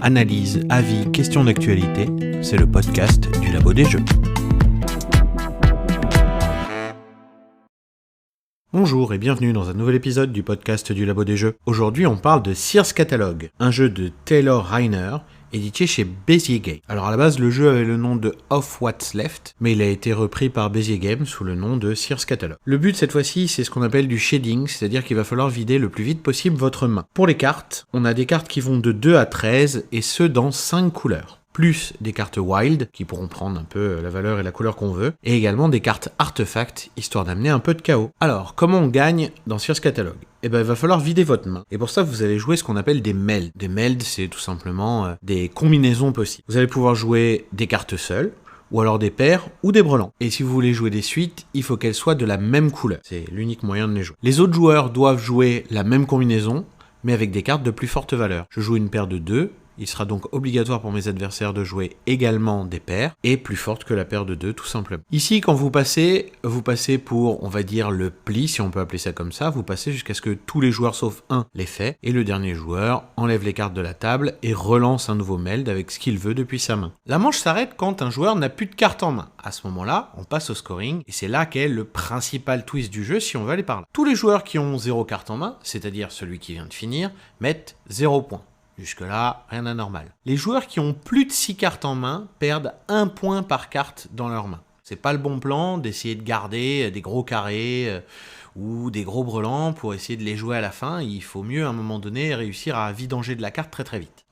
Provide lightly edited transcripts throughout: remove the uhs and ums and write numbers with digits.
Analyse, avis, questions d'actualité, c'est le podcast du Labo des Jeux. Bonjour et bienvenue dans un nouvel épisode du podcast du Labo des Jeux. Aujourd'hui on parle de Sears Catalog, un jeu de Taylor Reiner, édité chez Bezier Games. Alors à la base, le jeu avait le nom de Of What's Left, mais il a été repris par Bezier Games sous le nom de Sears Catalog. Le but cette fois-ci, c'est ce qu'on appelle du shading, c'est-à-dire qu'il va falloir vider le plus vite possible votre main. Pour les cartes, on a des cartes qui vont de 2 à 13, et ce dans 5 couleurs. Plus des cartes wild, qui pourront prendre un peu la valeur et la couleur qu'on veut, et également des cartes artefacts, histoire d'amener un peu de chaos. Alors, comment on gagne dans Sears Catalog ? Il va falloir vider votre main. Et pour ça, vous allez jouer ce qu'on appelle des melds. Des melds, c'est tout simplement des combinaisons possibles. Vous allez pouvoir jouer des cartes seules, ou alors des paires, ou des brelans. Et si vous voulez jouer des suites, il faut qu'elles soient de la même couleur. C'est l'unique moyen de les jouer. Les autres joueurs doivent jouer la même combinaison, mais avec des cartes de plus forte valeur. Je joue une paire de 2, il sera donc obligatoire pour mes adversaires de jouer également des paires, et plus forte que la paire de 2 tout simplement. Ici, quand vous passez pour, on va dire, le pli, si on peut appeler ça comme ça, vous passez jusqu'à ce que tous les joueurs sauf un les fait, et le dernier joueur enlève les cartes de la table et relance un nouveau meld avec ce qu'il veut depuis sa main. La manche s'arrête quand un joueur n'a plus de cartes en main. À ce moment-là, on passe au scoring, et c'est là qu'est le principal twist du jeu si on veut aller par là. Tous les joueurs qui ont 0 carte en main, c'est-à-dire celui qui vient de finir, mettent 0 points. Jusque-là, rien d'anormal. Les joueurs qui ont plus de 6 cartes en main perdent 1 point par carte dans leur main. C'est pas le bon plan d'essayer de garder des gros carrés ou des gros brelans pour essayer de les jouer à la fin. Il faut mieux à un moment donné réussir à vidanger de la carte très très vite.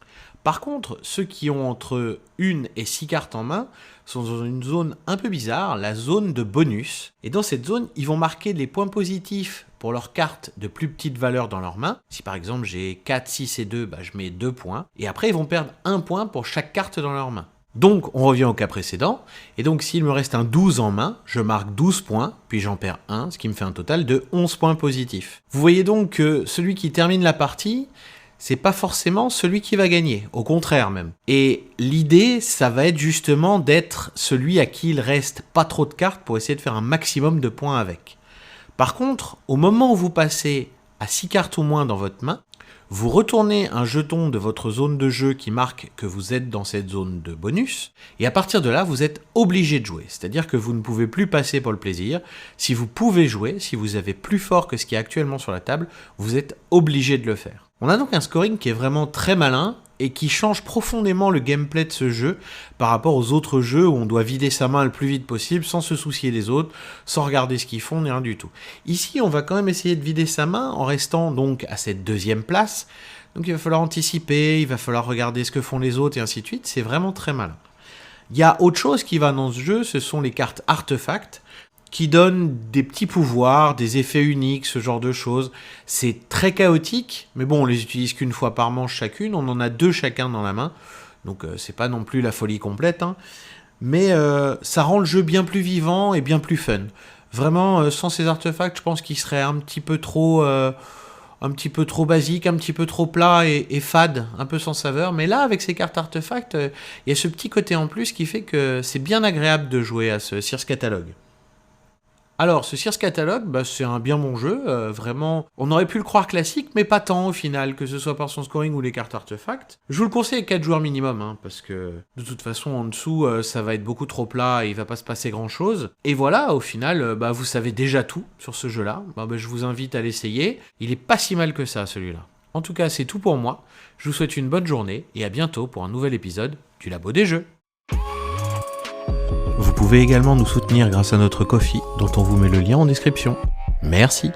Par contre, ceux qui ont entre 1 et 6 cartes en main sont dans une zone un peu bizarre, la zone de bonus. Et dans cette zone, ils vont marquer les points positifs pour leurs cartes de plus petite valeur dans leurs mains. Si par exemple j'ai 4, 6 et 2, je mets 2 points. Et après, ils vont perdre 1 point pour chaque carte dans leurs mains. Donc, on revient au cas précédent. Et donc, s'il me reste un 12 en main, je marque 12 points, puis j'en perds 1, ce qui me fait un total de 11 points positifs. Vous voyez donc que celui qui termine la partie, c'est pas forcément celui qui va gagner, au contraire même. Et l'idée, ça va être justement d'être celui à qui il reste pas trop de cartes pour essayer de faire un maximum de points avec. Par contre, au moment où vous passez à 6 cartes ou moins dans votre main, vous retournez un jeton de votre zone de jeu qui marque que vous êtes dans cette zone de bonus, et à partir de là, vous êtes obligé de jouer. C'est-à-dire que vous ne pouvez plus passer pour le plaisir. Si vous pouvez jouer, si vous avez plus fort que ce qui est actuellement sur la table, vous êtes obligé de le faire. On a donc un scoring qui est vraiment très malin et qui change profondément le gameplay de ce jeu par rapport aux autres jeux où on doit vider sa main le plus vite possible sans se soucier des autres, sans regarder ce qu'ils font, ni rien du tout. Ici, on va quand même essayer de vider sa main en restant donc à cette 2e place. Donc il va falloir anticiper, il va falloir regarder ce que font les autres et ainsi de suite. C'est vraiment très malin. Il y a autre chose qui va dans ce jeu, ce sont les cartes artefacts, qui donnent des petits pouvoirs, des effets uniques, ce genre de choses. C'est très chaotique, mais bon, on les utilise qu'une fois par manche chacune, on en a 2 chacun dans la main, donc c'est pas non plus la folie complète, mais ça rend le jeu bien plus vivant et bien plus fun. Vraiment, sans ces artefacts, je pense qu'il serait un petit peu trop basique, un petit peu trop plat et fade, un peu sans saveur. Mais là, avec ces cartes artefacts, il y a ce petit côté en plus qui fait que c'est bien agréable de jouer à ce Sears Catalog. Alors, ce Sears Catalog, c'est un bien bon jeu, vraiment, on aurait pu le croire classique, mais pas tant au final, que ce soit par son scoring ou les cartes artefacts. Je vous le conseille à 4 joueurs minimum, parce que de toute façon, en dessous, ça va être beaucoup trop plat et il va pas se passer grand chose. Et voilà, au final, vous savez déjà tout sur ce jeu-là, je vous invite à l'essayer, il est pas si mal que ça, celui-là. En tout cas, c'est tout pour moi, je vous souhaite une bonne journée, et à bientôt pour un nouvel épisode du Labo des Jeux. Vous pouvez également nous soutenir grâce à notre Ko-fi, dont on vous met le lien en description. Merci.